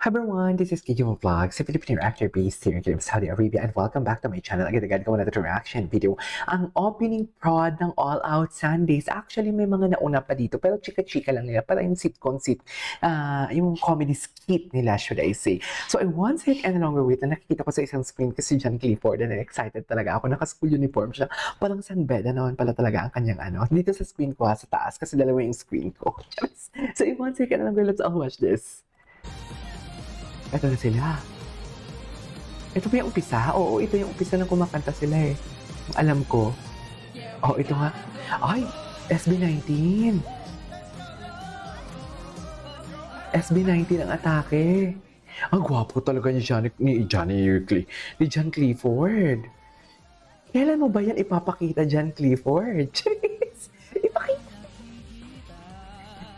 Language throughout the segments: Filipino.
Hi everyone, this is Kijo Vlogs, a Filipino actor based here in Saudi Arabia, and welcome back to my channel. Agad-agad ko na ito reaction video. Ang opening prod ng All Out Sundays. Actually, may mga nauna pa dito, pero chika-chika lang nila. Para yung yung comedy skit nila, should I say. So I once hit and longer wait na nakikita ko sa isang screen kasi John Clifford, and excited talaga ako. Naka-school uniform siya. Parang Sanbeda naman pala talaga ang kanyang dito sa screen ko sa taas, kasi dalawa yung screen ko. So I once hit and longer, let's all watch this. Ito na sila. Ito ba yung umpisa? Oo, ito yung umpisa ng kumakanta sila eh. Alam ko. Oh, ito nga. Ay, SB19. SB19 ang atake. Ang gwapo talaga ni John Clifford. Kailan mo ba yan ipapakita, John Clifford? Ipakita.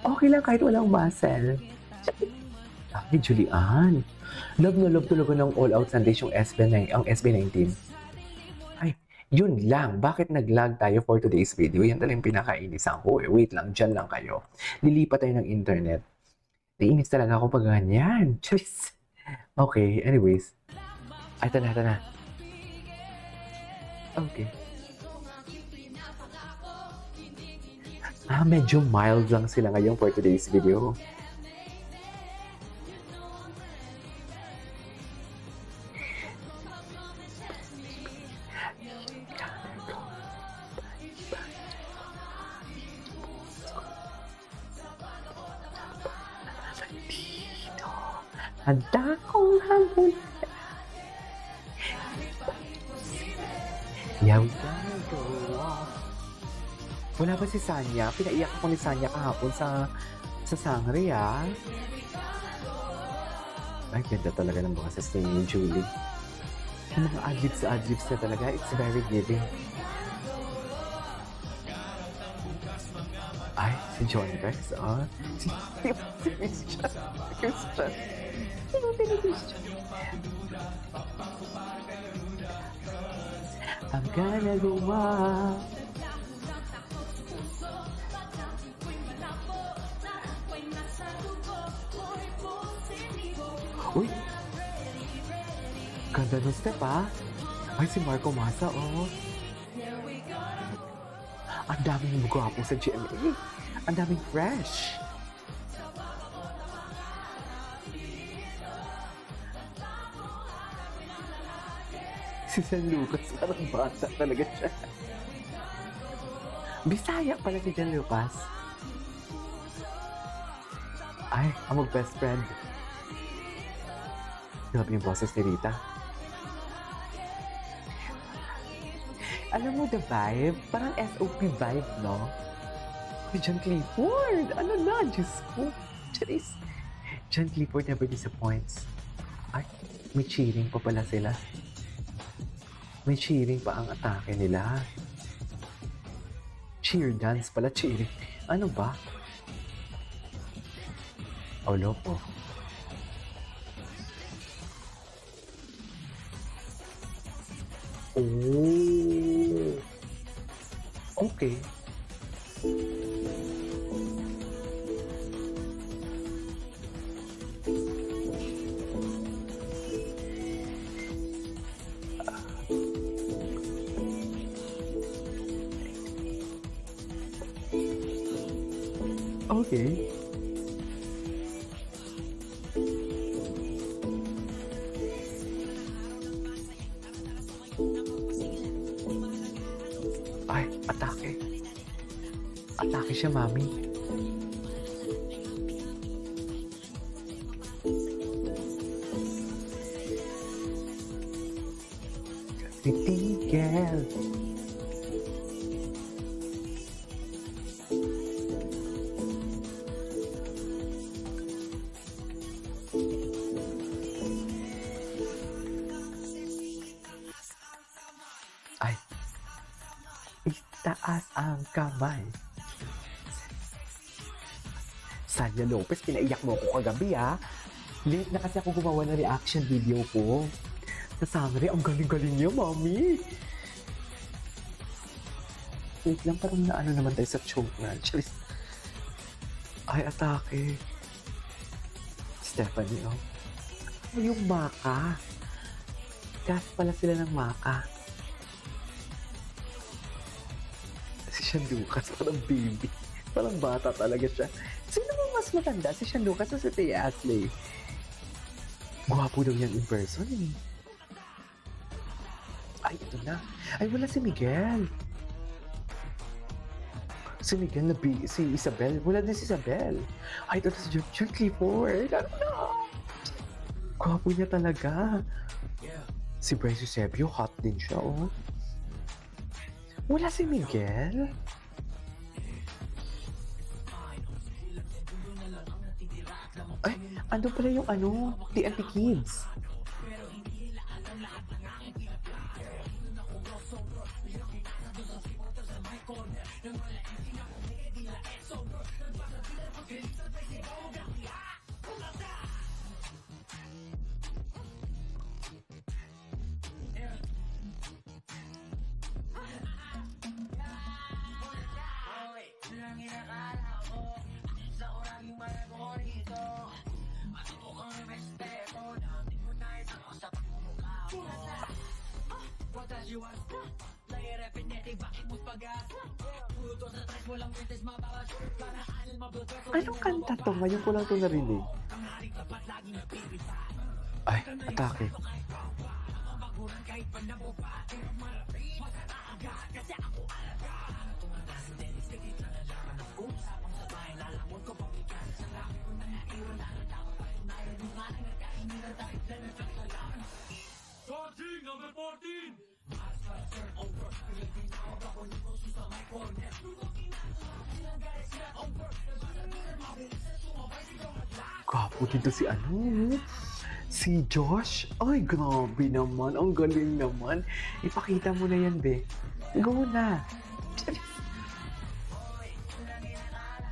Okay lang kahit walang muscle. Ay, Julian. Love na love talaga ng All Out Sundays yung SB19. Ay, yun lang. Bakit nag-lag tayo for today's video? Yan talagang pinakainisan ko eh. Wait lang, dyan lang kayo. Nilipat tayo ng internet. Naiinis talaga ako pag ganyan. Cheers. Okay, anyways. Ay, ito na. Okay. Medyo mild lang sila ngayon for today's video. Handa kong hambun. Yeah, we gotta go off. Wala ba si Sanya? Pinaiyak ako ni Sanya kahapon sa Sangre, ah. Ay, ganda talaga ng boses ni Julie. Yung mga adlibs na talaga, it's very giving. Ay, si John Rex, ah. Si Christian. I'm gonna go wild. Uy! Ganda ng step, ah. Ay, si Marco Massa, oh. Ang daming gwapo sa GMA. Ang daming fresh. Si San Lucas, parang bata talaga siya. Bisaya pala si San Lucas. Ay, ang mag-best friend. Grabe yung boses ni Rita. Alam mo the vibe? Parang SOP vibe, no? Ay, John Clifford! Ano na? Diyos ko! Charis! John Clifford never disappoints. Ay, may cheering pa pala sila. May cheering pa ang atake nila. Cheer dance pala, cheering. Ano ba? Oh, loko. Oh. Okay. Okay. Ay, atake. Atake siya, mami. Titigil. Ay, itaas ang kamay. Sanya Lopez, pinaiyak mo ako kagabi, ah. Late na kasi ako gumawa ng reaction video ko. Nasangre, ang galing-galing niya, mami. Wait lang, parang naano naman tayo sa choke na. Charis. Ay, atake. Stephanie, oh. Ano yung maka? Cast pala sila ng maka. Si Sean Lucas, parang baby. Parang bata talaga siya. Sino mo mas matanda? Si Sean Lucas o si Tia Asley? Gwapo daw yan in person, eh. Ay, ito na. Ay, wala si Miguel. Si Miguel na si Isabel. Wala din si Isabel. Ay, ito na si John Clifford. Ano na? Gwapo niya talaga. Si Bryce Eusebio, hot din siya, oh. Wala si Miguel. Ay, ando pala yung TNT Kids. Anong kanta to? Ngayon ko lang ito narinig. Ay, atake. Starting number 14! Gwapo dito si Josh. Ay, grabe naman. Ang galing naman. Ipakita mo na yan, be. Go na.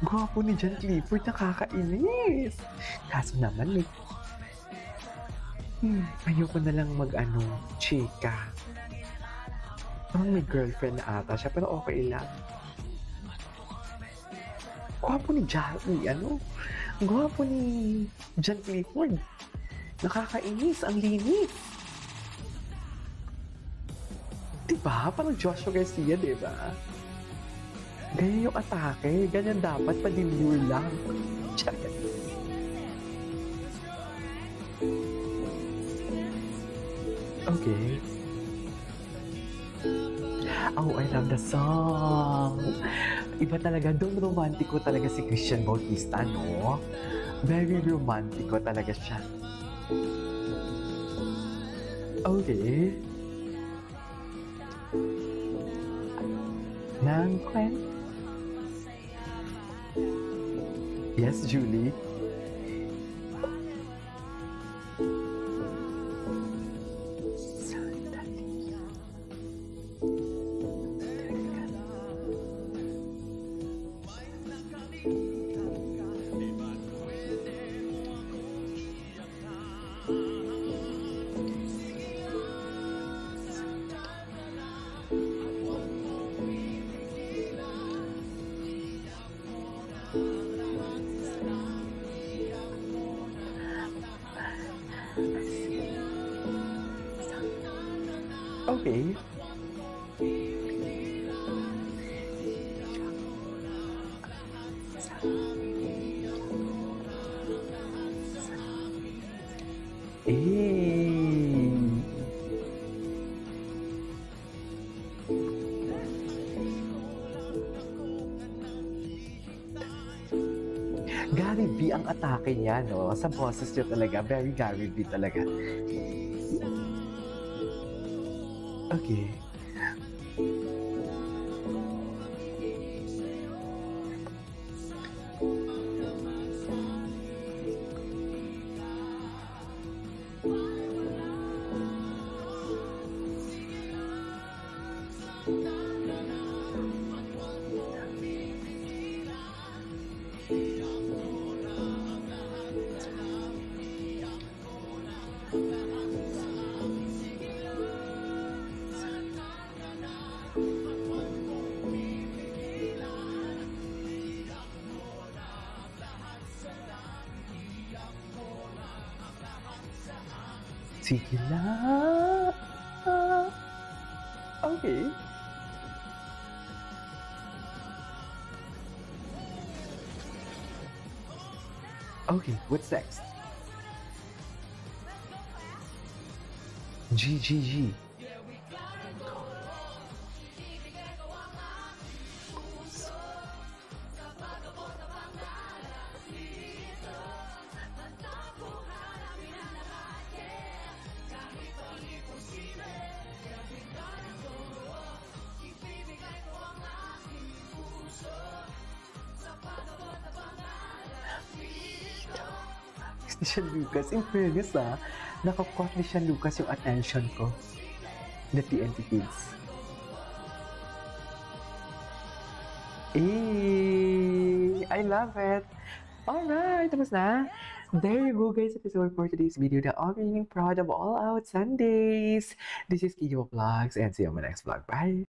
Gwapo ni John Clifford. Nakakainis. Kaso naman, ayoko na lang chika. Parang may girlfriend na ata siya, pero okay lang. Gwapo ni Gwapo ni John Clifford. Nakakainis, ang linis. Diba? Parang Joshua Garcia, diba? Ganyan yung atake. Ganyan dapat, pa-demure lang. Okay. Oh, I love the song. Iba talaga, doon romantiko talaga si Christian Bautista, no? Very romantiko talaga siya. Okay. Nang Quen? Yes, Julie? Okay. Gary V ang atake niya, no? Sa boses niya talaga, very Gary V talaga. Okay. Sige na. Okay. Okay, what's next? G, G, G. Ni Sean Lucas, in fairness nakakot ni Sean Lucas yung attention ko. The TNT Kids. I love it! Alright, tapos na. There you go guys, episode for today's video, the opening prod of All Out Sundays. This is Kijo Vlogs and see you on my next vlog. Bye!